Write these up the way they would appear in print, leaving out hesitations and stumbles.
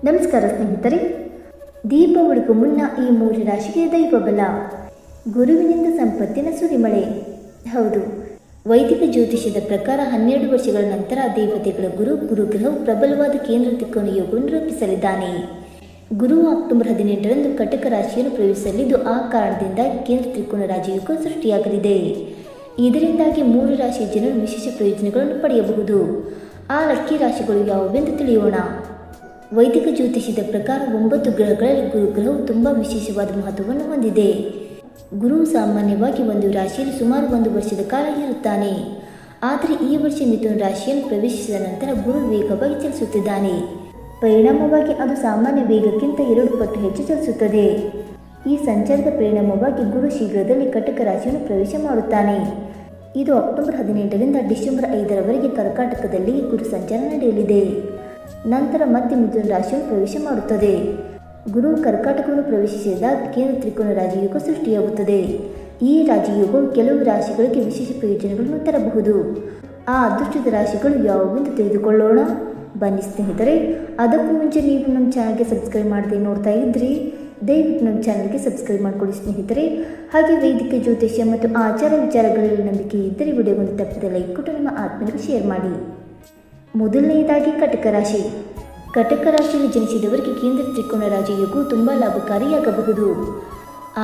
ನಮಸ್ಕಾರ ಸ್ನೇಹಿತರೆ, ದೀಪಾವಳಿಗೂ ಮುನ್ನ ಈ 3 ರಾಶಿಗೆ ದೈವ ಬಲ. ಗುರುವಿನಿಂದ ಸಂಪತ್ತಿನ ಸುರಿಮಳೆ. ಹೌದು, ವೈದಿಕ ಜ್ಯೋತಿಷ್ಯದ ಪ್ರಕಾರ 12 ವರ್ಷಗಳ ನಂತರ ದೇವತೆಗಳ ಗುರುಗ್ರಹವು ಪ್ರಬಲವಾದ ಕೇಂದ್ರ ತ್ರಿಕೋನ ಯೋಗವನ್ನು ರೂಪಿಸಲಿದ್ದಾನೆ. ಗುರು ಅಕ್ಟೋಬರ್ 18ರಂದು ಕಟಕ ರಾಶಿಯನ್ನು ಪ್ರವೇಶಿಸಲಿದ್ದು, ಆ ಕಾರಣದಿಂದ ಕೇಂದ್ರ ತ್ರಿಕೋನ ರಾಜಯೋಗ ಸೃಷ್ಟಿಯಾಗಲಿದೆ. ಇದರಿಂದಾಗಿ 3 ರಾಶಿಯ ಜನರು ವಿಶೇಷ ಪ್ರಯೋಜನಗಳನ್ನು ಪಡೆಯಬಹುದು. ಆ ಲಕ್ಕಿ ರಾಶಿಗಳು ಯಾವುವೆಂದು ತಿಳಿಯೋಣ. ವೈದಿಕ ಜ್ಯೋತಿಷ್ಯದ ಪ್ರಕಾರ 9 ಗ್ರಹಗಳಲ್ಲಿ ಗುರುಗ್ರಹವು ತುಂಬ ವಿಶೇಷವಾದ ಮಹತ್ವವನ್ನು ಹೊಂದಿದೆ. ಗುರುವು ಸಾಮಾನ್ಯವಾಗಿ ಒಂದು ರಾಶಿಯಲ್ಲಿ ಸುಮಾರು 1 ವರ್ಷದ ಕಾಲ ಇರುತ್ತಾನೆ. ಆದರೆ ಈ ವರ್ಷ ಮಿಥುನ ರಾಶಿಯನ್ನು ಪ್ರವೇಶಿಸಿದ ನಂತರ ಗುರು ವೇಗವಾಗಿ ಚಲಿಸುತ್ತಿದ್ದಾನೆ. ಪರಿಣಾಮವಾಗಿ ಅದು ಸಾಮಾನ್ಯ ವೇಗಕ್ಕಿಂತ 2 ಪಟ್ಟು ಹೆಚ್ಚು ಚಲಿಸುತ್ತದೆ. ಈ ಸಂಚಾರದ ಪರಿಣಾಮವಾಗಿ ಗುರು ಶೀಘ್ರದಲ್ಲಿ ಕಟಕ ರಾಶಿಯನ್ನು ಪ್ರವೇಶ ಮಾಡುತ್ತಾನೆ. ಇದು ಅಕ್ಟೋಬರ್ 18ರಿಂದ ಡಿಸೆಂಬರ್ 5ರವರೆಗೆ ಕರ್ಕಾಟಕದಲ್ಲಿ ಗುರು ಸಂಚಾರ ನಡೆಯಲಿದೆ. ನಂತರ ಮತ್ತೆ ಮಿಥುನ ರಾಶಿಯನ್ನು ಪ್ರವೇಶ ಮಾಡುತ್ತದೆ. ಗುರು ಕರ್ಕಾಟಕವನ್ನು ಪ್ರವೇಶಿಸಿದಾಗ ಕೇಂದ್ರ ತ್ರಿಕೋನ ರಾಜಯೋಗ ಸೃಷ್ಟಿಯಾಗುತ್ತದೆ. ಈ ರಾಜಯೋಗವು ಕೆಲವು ರಾಶಿಗಳಿಗೆ ವಿಶೇಷ ಪ್ರಯೋಜನಗಳನ್ನು ತರಬಹುದು. ಆ ಅದೃಷ್ಟದ ರಾಶಿಗಳು ಯಾವುವೆಂದು ತಿಳಿದುಕೊಳ್ಳೋಣ. ಬನ್ನಿ ಸ್ನೇಹಿತರೆ, ಅದಕ್ಕೂ ಮುಂಚೆ ನೀವು ನಮ್ಮ ಚಾನಲ್ಗೆ ಸಬ್ಸ್ಕ್ರೈಬ್ ಮಾಡದೆ ನೋಡ್ತಾ ಇದ್ರಿ, ದಯವಿಟ್ಟು ನಮ್ಮ ಚಾನಲ್ಗೆ ಸಬ್ಸ್ಕ್ರೈಬ್ ಮಾಡಿಕೊಳ್ಳಿ ಸ್ನೇಹಿತರೆ. ಹಾಗೆ ವೈದಿಕ ಜ್ಯೋತಿಷ್ಯ ಮತ್ತು ಆಚಾರ ವಿಚಾರಗಳಲ್ಲಿ ನಂಬಿಕೆ ಇದ್ದರೆ ವಿಡಿಯೋವನ್ನು ತಪ್ಪದೆ ಲೈಕ್ ಕೊಟ್ಟು ನಿಮ್ಮ ಆತ್ಮೀಯರಿಗೆ ಶೇರ್ ಮಾಡಿ. ಮೊದಲನೆಯದಾಗಿ ಕಟಕ ರಾಶಿ. ಕಟಕ ರಾಶಿಯಲ್ಲಿ ಜನಿಸಿದವರಿಗೆ ಕೇಂದ್ರ ತ್ರಿಕೋನ ರಾಜಯೋಗವು ತುಂಬ ಲಾಭಕಾರಿಯಾಗಬಹುದು.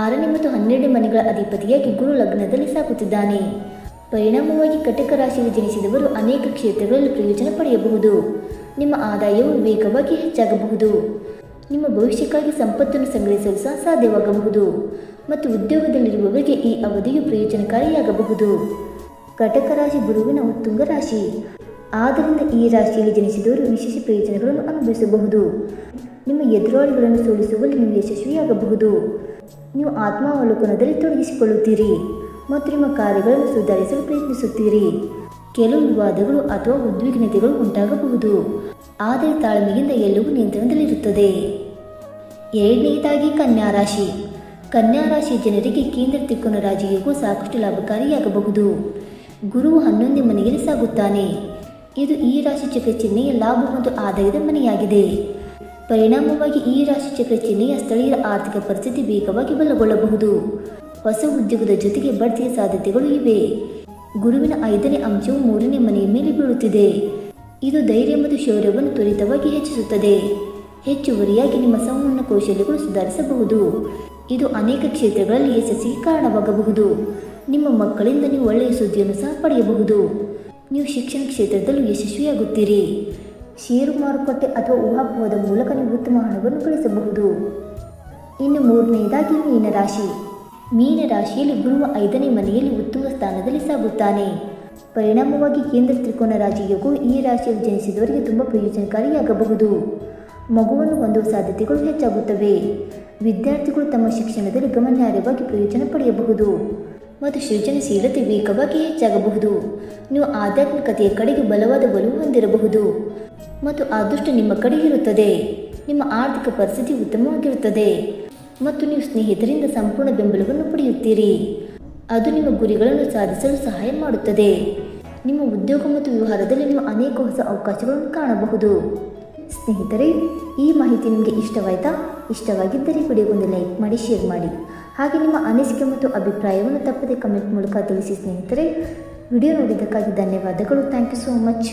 6ನೇ ಮತ್ತು 12ನೇ ಮನೆಗಳ ಅಧಿಪತಿಯಾಗಿ ಗುರು ಲಗ್ನದಲ್ಲಿ ಸಾಗುತ್ತಿದ್ದಾನೆ. ಪರಿಣಾಮವಾಗಿ ಕಟಕ ರಾಶಿಯಲ್ಲಿ ಜನಿಸಿದವರು ಅನೇಕ ಕ್ಷೇತ್ರಗಳಲ್ಲಿ ಪ್ರಯೋಜನ ಪಡೆಯಬಹುದು. ನಿಮ್ಮ ಆದಾಯವು ವೇಗವಾಗಿ ಹೆಚ್ಚಾಗಬಹುದು. ನಿಮ್ಮ ಭವಿಷ್ಯಕ್ಕಾಗಿ ಸಂಪತ್ತನ್ನು ಸಂಗ್ರಹಿಸಲು ಸಹ ಸಾಧ್ಯವಾಗಬಹುದು ಮತ್ತು ಉದ್ಯೋಗದಲ್ಲಿರುವವರಿಗೆ ಈ ಅವಧಿಯು ಪ್ರಯೋಜನಕಾರಿಯಾಗಬಹುದು. ಕಟಕ ರಾಶಿ ಗುರುವಿನ ಉತ್ತುಂಗ ರಾಶಿ. ಆದ್ದರಿಂದ ಈ ರಾಶಿಯಲ್ಲಿ ಜನಿಸಿದವರು ವಿಶೇಷ ಪ್ರಯೋಜನಗಳನ್ನು ಅನುಭವಿಸಬಹುದು. ನಿಮ್ಮ ಎದುರಾಳಿಗಳನ್ನು ಸೋಲಿಸುವಲ್ಲಿ ನೀವು ಯಶಸ್ವಿಯಾಗಬಹುದು. ನೀವು ಆತ್ಮಾವಲೋಕನದಲ್ಲಿ ತೊಡಗಿಸಿಕೊಳ್ಳುತ್ತೀರಿ ಮತ್ತು ನಿಮ್ಮ ಕಾರ್ಯಗಳನ್ನು ಸುಧಾರಿಸಲು ಪ್ರಯತ್ನಿಸುತ್ತೀರಿ. ಕೆಲವು ವಿವಾದಗಳು ಅಥವಾ ಉದ್ವಿಗ್ನತೆಗಳು ಉಂಟಾಗಬಹುದು, ಆದರೆ ತಾಳ್ಮೆಯಿಂದ ಎಲ್ಲವೂ ನಿಯಂತ್ರಣದಲ್ಲಿರುತ್ತದೆ. ಎರಡನೆಯದಾಗಿ ಕನ್ಯಾ ರಾಶಿ. ಕನ್ಯಾ ರಾಶಿಯ ಜನರಿಗೆ ಕೇಂದ್ರ ತ್ರಿಕೋನ ರಾಜಯೋಗವು ಸಾಕಷ್ಟು ಲಾಭಕಾರಿಯಾಗಬಹುದು. ಗುರುವು 11ನೇ ಮನೆಯಲ್ಲಿ ಸಾಗುತ್ತಾನೆ. ಇದು ಈ ರಾಶಿ ಚಕ್ರ ಚಿಹ್ನೆಯ ಲಾಭ ಮತ್ತು ಆದಾಯದ ಮನೆಯಾಗಿದೆ. ಪರಿಣಾಮವಾಗಿ ಈ ರಾಶಿ ಚಕ್ರ ಚಿಹ್ನೆಯ ಸ್ಥಳೀಯರ ಆರ್ಥಿಕ ಪರಿಸ್ಥಿತಿ ವೇಗವಾಗಿ ಬಲಗೊಳ್ಳಬಹುದು. ಹೊಸ ಉದ್ಯೋಗದ ಜೊತೆಗೆ ಬಡ್ತಿಯ ಸಾಧ್ಯತೆಗಳು ಇವೆ. ಗುರುವಿನ 5ನೇ ಅಂಶವು 3ನೇ ಮನೆಯ ಮೇಲೆ ಬೀಳುತ್ತಿದೆ. ಇದು ಧೈರ್ಯ ಮತ್ತು ಶೌರ್ಯವನ್ನು ತ್ವರಿತವಾಗಿ ಹೆಚ್ಚಿಸುತ್ತದೆ. ಹೆಚ್ಚುವರಿಯಾಗಿ ನಿಮ್ಮ ಸಂವಹನ ಕೌಶಲ್ಯಗಳು ಸುಧಾರಿಸಬಹುದು. ಇದು ಅನೇಕ ಕ್ಷೇತ್ರಗಳಲ್ಲಿ ಯಶಸ್ಸಿಗೆ ಕಾರಣವಾಗಬಹುದು. ನಿಮ್ಮ ಮಕ್ಕಳಿಂದ ನೀವು ಒಳ್ಳೆಯ ಸುದ್ದಿಯನ್ನು ಸಹ ಪಡೆಯಬಹುದು. ನೀವು ಶಿಕ್ಷಣ ಕ್ಷೇತ್ರದಲ್ಲೂ ಯಶಸ್ವಿಯಾಗುತ್ತೀರಿ. ಷೇರು ಮಾರುಕಟ್ಟೆ ಅಥವಾ ಊಹಾಪೋಹದ ಮೂಲಕ ನೀವು ಉತ್ತಮ ಹಣವನ್ನು ಗಳಿಸಬಹುದು. ಇನ್ನು 3ನೇದಾಗಿ ಮೀನರಾಶಿ. ಮೀನರಾಶಿಯಲ್ಲಿ ಗುರುವ 5ನೇ ಮನೆಯಲ್ಲಿ ಉತ್ತುಂಗ ಸ್ಥಾನದಲ್ಲಿ ಸಾಗುತ್ತಾನೆ. ಪರಿಣಾಮವಾಗಿ ಕೇಂದ್ರ ತ್ರಿಕೋನ ರಾಜಯೋಗವು ಈ ರಾಶಿಯಲ್ಲಿ ಜನಿಸಿದವರಿಗೆ ತುಂಬ ಪ್ರಯೋಜನಕಾರಿಯಾಗಬಹುದು. ಮಗುವನ್ನು ಹೊಂದುವ ಸಾಧ್ಯತೆಗಳು ಹೆಚ್ಚಾಗುತ್ತವೆ. ವಿದ್ಯಾರ್ಥಿಗಳು ತಮ್ಮ ಶಿಕ್ಷಣದಲ್ಲಿ ಗಮನಾರ್ಹವಾಗಿ ಪ್ರಯೋಜನ ಪಡೆಯಬಹುದು ಮತ್ತು ಸೃಜನಶೀಲತೆ ವೇಗವಾಗಿ ಹೆಚ್ಚಾಗಬಹುದು. ನೀವು ಆಧ್ಯಾತ್ಮಿಕತೆಯ ಕಡೆಗೆ ಬಲವಾದ ಒಲವು ಹೊಂದಿರಬಹುದು ಮತ್ತು ಅದೃಷ್ಟ ನಿಮ್ಮ ಕಡೆ ಇರುತ್ತದೆ. ನಿಮ್ಮ ಆರ್ಥಿಕ ಪರಿಸ್ಥಿತಿ ಉತ್ತಮವಾಗಿರುತ್ತದೆ ಮತ್ತು ನೀವು ಸ್ನೇಹಿತರಿಂದ ಸಂಪೂರ್ಣ ಬೆಂಬಲವನ್ನು ಪಡೆಯುತ್ತೀರಿ. ಅದು ನಿಮ್ಮ ಗುರಿಗಳನ್ನು ಸಾಧಿಸಲು ಸಹಾಯ ಮಾಡುತ್ತದೆ. ನಿಮ್ಮ ಉದ್ಯೋಗ ಮತ್ತು ವ್ಯವಹಾರದಲ್ಲಿ ನೀವು ಅನೇಕ ಹೊಸ ಅವಕಾಶಗಳನ್ನು ಕಾಣಬಹುದು. ಸ್ನೇಹಿತರೆ, ಈ ಮಾಹಿತಿ ನಿಮಗೆ ಇಷ್ಟವಾಯಿತಾ? ಇಷ್ಟವಾಗಿದ್ದರೆ ವಿಡಿಯೋಗೊಂದು ಲೈಕ್ ಮಾಡಿ, ಶೇರ್ ಮಾಡಿ. ಹಾಗೆ ನಿಮ್ಮ ಅನಿಸಿಕೆ ಮತ್ತು ಅಭಿಪ್ರಾಯವನ್ನು ತಪ್ಪದೆ ಕಮೆಂಟ್ ಮೂಲಕ ತಿಳಿಸಿ ಸ್ನೇಹಿತರೆ. ವಿಡಿಯೋ ನೋಡಿದ್ದಕ್ಕಾಗಿ ಧನ್ಯವಾದಗಳು. Thank you so much.